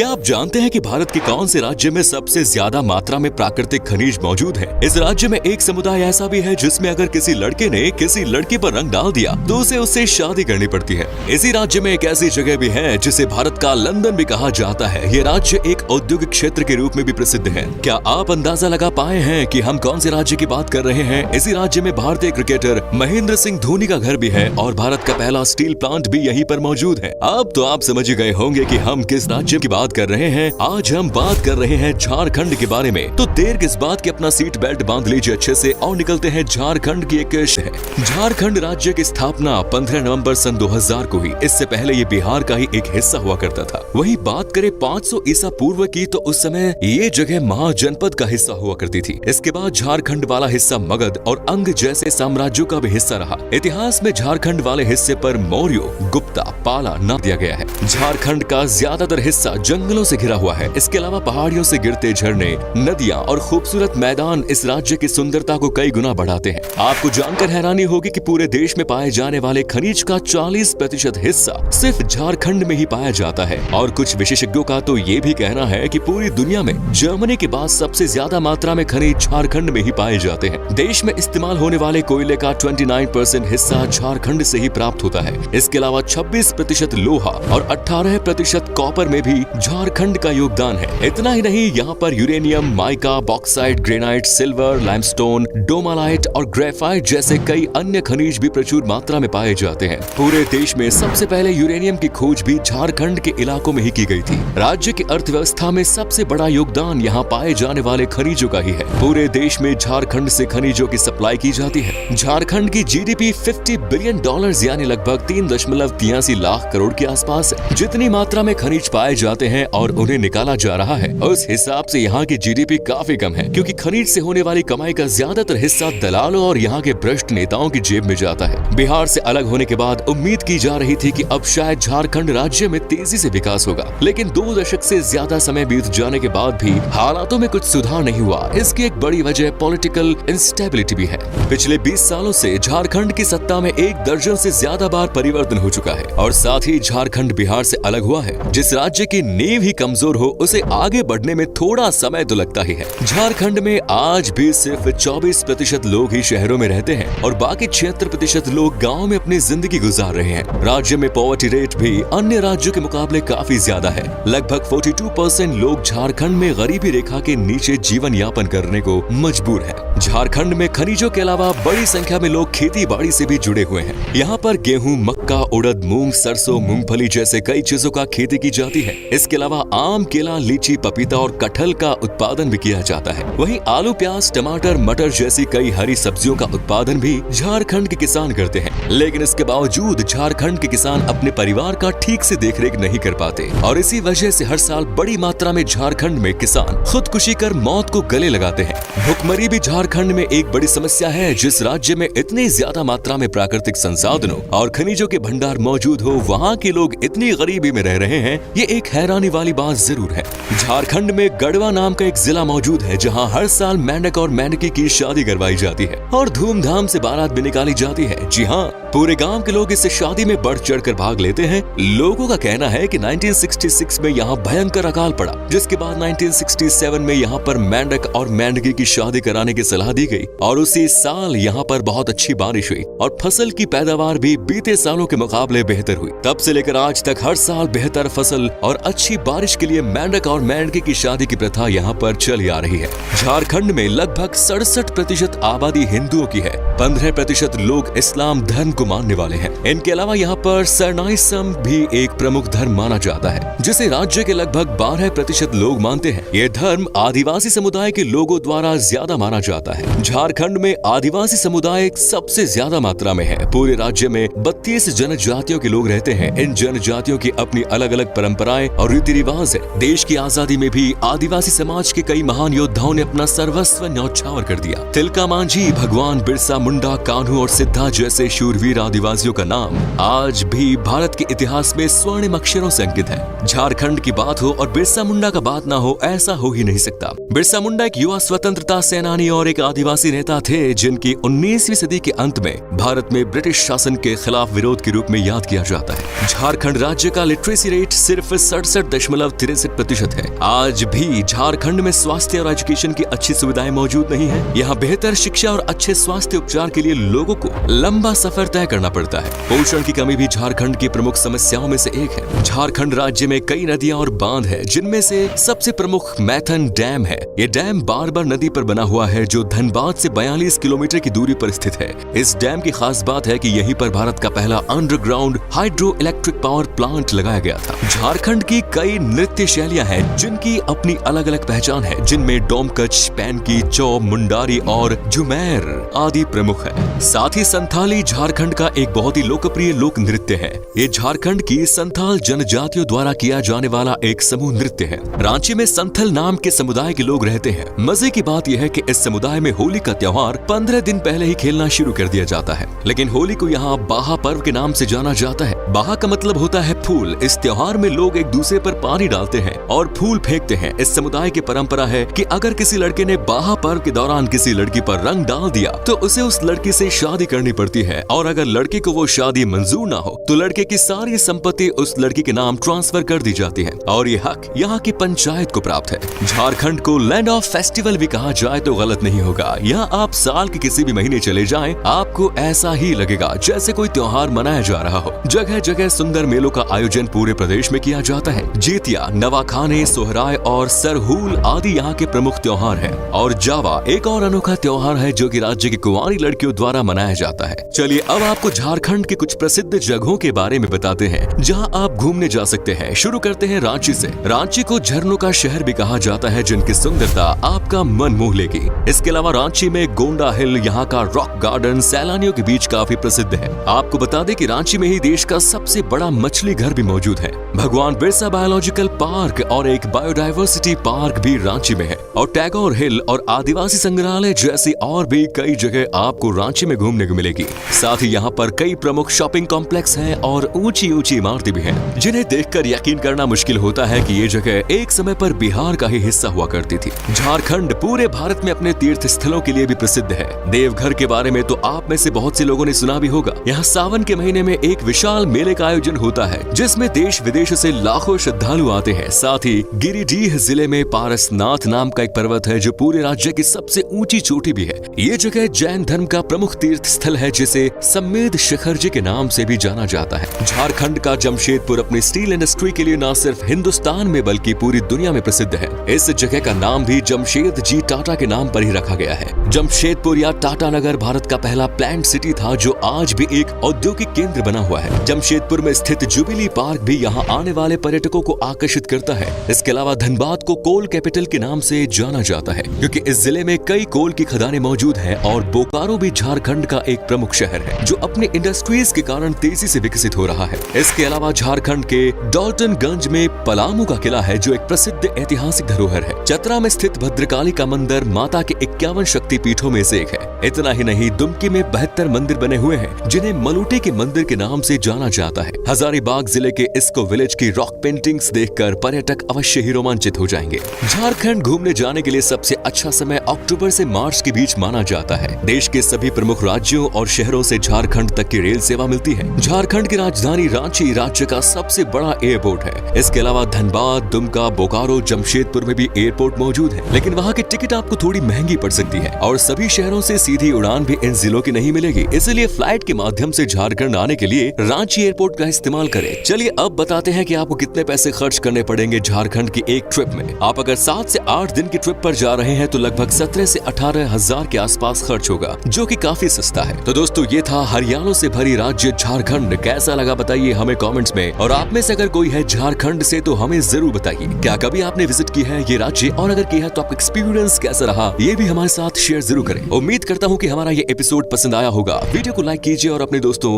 क्या आप जानते हैं कि भारत के कौन से राज्य में सबसे ज्यादा मात्रा में प्राकृतिक खनिज मौजूद है? इस राज्य में एक समुदाय ऐसा भी है जिसमें अगर किसी लड़के ने किसी लड़की पर रंग डाल दिया तो उसे उससे शादी करनी पड़ती है। इसी राज्य में एक ऐसी जगह भी है जिसे भारत का लंदन भी कहा जाता है। ये राज्य एक औद्योगिक क्षेत्र के रूप में भी प्रसिद्ध है। क्या आप अंदाजा लगा पाए हैं कि हम कौन से राज्य की बात कर रहे हैं? इसी राज्य में भारतीय क्रिकेटर महेंद्र सिंह धोनी का घर भी है और भारत का पहला स्टील प्लांट भी यहीं पर मौजूद है। अब तो आप समझ गए होंगे कि हम किस राज्य की बात कर रहे हैं। आज हम बात कर रहे हैं झारखंड के बारे में। तो देर किस बात की अपना सीट बेल्ट बांध लीजिए अच्छे से और निकलते हैं झारखंड की एक शहर। झारखंड राज्य की स्थापना 15 नवंबर सन 2000 को हुई। इससे पहले ये बिहार का ही एक हिस्सा हुआ करता था। वही बात करें 500 ईसा पूर्व की तो उस समय ये जगह महाजनपद का हिस्सा हुआ करती थी। इसके बाद झारखंड वाला हिस्सा मगध और अंग जैसे साम्राज्यों का भी हिस्सा रहा। इतिहास में झारखंड वाले हिस्से पर मौर्य, गुप्ता, पाला नाम दिया गया है। झारखंड का ज्यादातर हिस्सा जंगलों से घिरा हुआ है। इसके अलावा पहाड़ियों से गिरते झरने, नदियां और खूबसूरत मैदान इस राज्य की सुंदरता को कई गुना बढ़ाते हैं। आपको जानकर हैरानी होगी कि पूरे देश में पाए जाने वाले खनिज का 40% हिस्सा सिर्फ झारखंड में ही पाया जाता है। और कुछ विशेषज्ञों का तो ये भी कहना है कि पूरी दुनिया में जर्मनी के बाद सबसे ज्यादा मात्रा में खनिज झारखंड में ही पाए जाते हैं। देश में इस्तेमाल होने वाले कोयले का 29% हिस्सा झारखंड से ही प्राप्त होता है। इसके अलावा 26% लोहा और 18% कॉपर में भी झारखंड का योगदान है। इतना ही नहीं, यहाँ पर uranium, mica, bauxite, granite, silver, limestone, dolomite और ग्रेफाइट जैसे कई अन्य खनिज भी प्रचुर मात्रा में पाए जाते हैं। पूरे देश में सबसे पहले यूरेनियम की खोज भी झारखंड के इलाकों में ही की गई थी। राज्य की अर्थव्यवस्था में सबसे बड़ा योगदान यहाँ पाए जाने वाले खनिजों का ही है। पूरे देश में झारखंड से खनिजों की सप्लाई की जाती है। झारखंड की जीडीपी $50 बिलियन यानी लगभग 3.83 लाख करोड़ के आसपास है। जितनी मात्रा में खनिज पाए जाते हैं और उन्हें निकाला जा रहा है, उस हिसाब से यहाँ की जीडीपी काफी कम है, क्योंकि खनिज से होने वाली कमाई का ज्यादातर हिस्सा दलालों और यहाँ के भ्रष्ट नेताओं की जेब में जाता है। बिहार से अलग होने के बाद उम्मीद की जा रही थी कि अब शायद झारखंड राज्य में तेजी से विकास होगा, लेकिन 2 दशक से ज्यादा समय बीत जाने के बाद भी हालातों में कुछ सुधार नहीं हुआ। इसकी एक बड़ी वजह पॉलिटिकल इंस्टेबिलिटी भी है। पिछले 20 सालों से झारखंड की सत्ता में 1 दर्जन से ज्यादा बार परिवर्तन हो चुका है और साथ ही झारखंड बिहार से अलग हुआ है। जिस राज्य की नींव ही कमजोर हो उसे आगे बढ़ने में थोड़ा समय तो लगता ही है। झारखंड में आज भी सिर्फ 24% लोग ही शहरों में रहते हैं और बाकी 76% लोग गाँव में अपनी जिंदगी गुजार रहे हैं। राज्य में पॉवर्टी रेट भी अन्य राज्यों के मुकाबले काफी ज्यादा है। लगभग 42% लोग झारखंड में गरीबी रेखा के नीचे जीवन यापन करने को मजबूर है। झारखंड में खनिजों के अलावा बड़ी संख्या में लोग खेती बाड़ी से भी जुड़े हुए हैं। यहाँ पर गेहूं, मक्का, उड़द, मूंग, सरसों, मूंगफली जैसे कई चीजों का खेती की जाती है। इसके अलावा आम, केला, लीची, पपीता और कटहल का उत्पादन भी किया जाता है। वहीं आलू, प्याज, टमाटर, मटर जैसी कई हरी सब्जियों का उत्पादन भी झारखंड के किसान करते हैं। लेकिन इसके बावजूद झारखंड के किसान अपने परिवार का ठीक से देखरेख नहीं कर पाते और इसी वजह से हर साल बड़ी मात्रा में झारखंड में किसान खुदकुशी कर मौत को गले लगाते हैं। भुखमरी भी झारखंड में एक बड़ी समस्या है। जिस राज्य में इतनी ज्यादा मात्रा में प्राकृतिक संसाधनों और खनिजों के भंडार मौजूद हो, वहाँ के लोग इतनी गरीबी में रह रहे हैं, ये एक हैरानी वाली बात जरूर है। झारखंड में गढ़वा नाम का एक जिला मौजूद है जहाँ हर साल मेंढक और मेंढकी की शादी करवाई जाती है और धूमधाम से बारात भी निकाली जाती है। जी हाँ, पूरे गांव के लोग इस शादी में बढ़ चढ़कर भाग लेते हैं। लोगों का कहना है कि 1966 में यहाँ भयंकर अकाल पड़ा, जिसके बाद 1967 में यहाँ पर मेंढक और मेंढकी की शादी कराने की सलाह दी गई और उसी साल यहाँ पर बहुत अच्छी बारिश हुई और फसल की पैदावार भी बीते सालों के मुकाबले बेहतर हुई। तब से लेकर आज तक हर साल बेहतर फसल और अच्छी बारिश के लिए मेंढक और मेंढकी की शादी की प्रथा यहाँ पर चली आ रही है। झारखंड में लगभग 67% आबादी हिंदुओं की है। 15% लोग इस्लाम धर्म को मानने वाले हैं। इनके अलावा यहाँ पर सरनाइसम भी एक प्रमुख धर्म माना जाता है, जिसे राज्य के लगभग 12% लोग मानते हैं। ये धर्म आदिवासी समुदाय के लोगों द्वारा ज्यादा माना जाता है। झारखंड में आदिवासी समुदाय सबसे ज्यादा मात्रा में है। पूरे राज्य में 32 जनजातियों के लोग रहते हैं। इन जनजातियों की अपनी अलग अलग परंपराएं और रीति रिवाज है। देश की आजादी में भी आदिवासी समाज के कई महान योद्धाओं ने अपना सर्वस्व न्यौछावर कर दिया। तिलका मांझी, भगवान बिरसा मुंडा, कान्हू और सिद्धा जैसे शूरवीर आदिवासियों का नाम आज भी भारत के इतिहास में स्वर्णिम अक्षरों से अंकित है। झारखंड की बात हो और बिरसा मुंडा का बात ना हो, ऐसा हो ही नहीं सकता। बिरसा मुंडा एक युवा स्वतंत्रता सेनानी और एक आदिवासी नेता थे जिनकी 19वीं सदी के अंत में भारत में ब्रिटिश शासन के खिलाफ विरोध के रूप में याद किया जाता है। झारखंड राज्य का लिटरेसी रेट सिर्फ 67.63% है। आज भी झारखंड में स्वास्थ्य और एजुकेशन की अच्छी सुविधाएं मौजूद नहीं है। यहाँ बेहतर शिक्षा और अच्छे स्वास्थ्य उपचार के लिए लोगों को लंबा सफर तय करना पड़ता है। पोषण की कमी भी झारखंड की प्रमुख समस्याओं में से एक है। झारखंड राज्य में कई नदियां और बांध है, जिनमें से सबसे प्रमुख मैथन डैम है। ये डैम बारबर नदी पर बना हुआ है जो धनबाद से 42 किलोमीटर की दूरी पर स्थित है। इस डैम की खास बात है कि यहीं पर भारत का पहला underground hydro electric power plant लगाया गया था। झारखंड की कई नृत्य शैलियां हैं जिनकी अपनी अलग अलग पहचान है, जिनमें डोमकच, पैनकी, चौ, मुंडारी और झुमेर आदि प्रमुख है। साथ ही संथाली झारखंड का एक बहुत ही लोकप्रिय लोक नृत्य है। ये झारखंड की संथाल जनजातियों द्वारा किया जाने वाला एक समूह नृत्य है। रांची में संथल नाम के समुदाय के लोग रहते हैं। मजे की बात यह है कि इस समुदाय में होली का त्योहार 15 दिन पहले ही खेलना शुरू कर दिया जाता है। लेकिन होली को यहाँ बाहा पर्व के नाम से जाना जाता है। बाहा का मतलब होता है फूल। इस त्योहार में लोग एक दूसरे पर पानी डालते हैं और फूल फेंकते हैं। इस समुदाय की परंपरा है कि अगर किसी लड़के ने बाहा पर्व के दौरान किसी लड़की पर रंग डाल दिया तो उसे उस लड़की से शादी करनी पड़ती है, और अगर लड़के को वो शादी मंजूर ना हो तो लड़के की सारी संपत्ति उस लड़की के नाम ट्रांसफर कर दी जाती है और ये हक यहाँ की पंचायत को प्राप्त है। झारखंड को लैंड ऑफ फेस्टिवल भी कहा जाए तो गलत नहीं होगा। यहाँ आप साल के किसी भी महीने चले जाएं, आपको ऐसा ही लगेगा जैसे कोई त्योहार मनाया जा रहा हो। जगह जगह सुंदर मेलों का आयोजन पूरे प्रदेश में किया जाता है। जीतिया, नवाखाने, सोहराय और सरहूल आदि यहाँ के प्रमुख त्योहार हैं। और जावा एक और अनोखा त्योहार है जो कि राज्य की कुंवारी लड़कियों द्वारा मनाया जाता है। चलिए अब आपको झारखंड के कुछ प्रसिद्ध जगहों के बारे में बताते हैं जहां आप घूमने जा सकते हैं। शुरू करते हैं रांची से। रांची को झरनों का शहर भी कहा जाता है, जिनकी सुंदरता आपका मन मोह लेगी। इसके अलावा रांची में गोंडा हिल, यहाँ का रॉक गार्डन सैलानियों के बीच काफी प्रसिद्ध है। आपको बता दें कि रांची में ही देश का सबसे बड़ा मछली घर भी मौजूद है। भगवान बिरसा बायोलॉजिकल पार्क और एक बायोडायवर्सिटी पार्क भी रांची में है। और टैगोर हिल और आदिवासी संग्रहालय जैसी और भी कई जगह आपको रांची में घूमने को मिलेगी। साथ ही यहाँ पर कई प्रमुख शॉपिंग कॉम्प्लेक्स हैं और ऊंची ऊंची इमारतें भी हैं, जिन्हें देखकर यकीन करना मुश्किल होता है कि ये जगह एक समय पर बिहार का ही हिस्सा हुआ करती थी। झारखंड पूरे भारत में अपने तीर्थ स्थलों के लिए भी प्रसिद्ध है। देवघर के बारे में तो आप में से बहुत से लोगों ने सुना भी होगा। यहाँ सावन के महीने में एक विशाल मेले का आयोजन होता है, जिसमें देश विदेश से लाखों श्रद्धालु आते हैं। साथ ही गिरिडीह जिले में पारसनाथ नाम का एक पर्वत है जो पूरे राज्य की सबसे ऊंची चोटी भी है। ये जगह जैन धर्म का प्रमुख तीर्थ स्थल है, जिसे सम्मेद शिखर जी के नाम से भी जाना जाता है। झारखंड का जमशेदपुर अपनी स्टील इंडस्ट्री के लिए न सिर्फ हिंदुस्तान में बल्कि पूरी दुनिया में प्रसिद्ध है। इस जगह का नाम भी जमशेद जी टाटा के नाम पर ही रखा गया है। जमशेदपुर या टाटा नगर भारत का पहला प्लांट सिटी था, जो आज भी एक औद्योगिक केंद्र बना हुआ है। जमशेदपुर में स्थित जुबिली पार्क भी यहाँ आने वाले पर्यटकों को आकर्षित करता है। इसके अलावा धनबाद को कोल कैपिटल के नाम से जाना जाता है, क्योंकि इस जिले में कई कोल की खदानें मौजूद हैं। और बोकारो भी झारखंड का एक प्रमुख शहर है, जो अपने इंडस्ट्रीज के कारण तेजी से विकसित हो रहा है। इसके अलावा झारखंड के डॉल्टनगंज में पलामू का किला है, जो एक प्रसिद्ध ऐतिहासिक धरोहर है। चतरा में स्थित भद्रकाली का मंदिर माता के 51 शक्ति पीठों में से एक है। इतना ही नहीं, दुमकी में 72 मंदिर बने हुए हैं, जिन्हें मलूटे के मंदिर के नाम से जाना जाता है। हजारीबाग जिले के इस्को विलेज की रॉक पेंटिंग्स देखकर पर्यटक अवश्य ही रोमांचित हो जाएंगे। झारखंड घूमने जाने के लिए सबसे अच्छा समय अक्टूबर से मार्च के बीच माना जाता है। देश के सभी प्रमुख राज्यों और शहरों से झारखंड तक की रेल सेवा मिलती है। झारखंड की राजधानी रांची राज्य का सबसे बड़ा एयरपोर्ट है। इसके अलावा धनबाद, दुमका, बोकारो, जमशेदपुर में भी एयरपोर्ट मौजूद है, लेकिन वहाँ की टिकट आपको थोड़ी महंगी पड़ सकती है और सभी शहरों से सीधी उड़ान भी इन जिलों की नहीं मिलेगी। इसलिए फ्लाइट के माध्यम से झारखंड आने के लिए रांची एयरपोर्ट का इस्तेमाल करें। चलिए अब बताते हैं कि आपको कितने पैसे खर्च करने पड़ेंगे झारखंड की एक ट्रिप में। आप अगर 7 से 8 दिन की ट्रिप पर जा रहे हैं तो लगभग 17 से 18 हजार के आसपास खर्च होगा, जो कि काफी सस्ता है। तो दोस्तों, ये था हरियाणों से भरी राज्य झारखंड। कैसा लगा बताइए हमें कमेंट्स में। और आप में से अगर कोई है झारखंड से तो हमें जरूर बताइए, क्या कभी आपने विजिट की है ये राज्य, और अगर किया है तो आपका एक्सपीरियंस कैसा रहा, ये भी हमारे साथ शेयर जरूर करें। उम्मीद करता हूँ कि हमारा ये एपिसोड पसंद आया होगा। वीडियो को लाइक कीजिए और अपने दोस्तों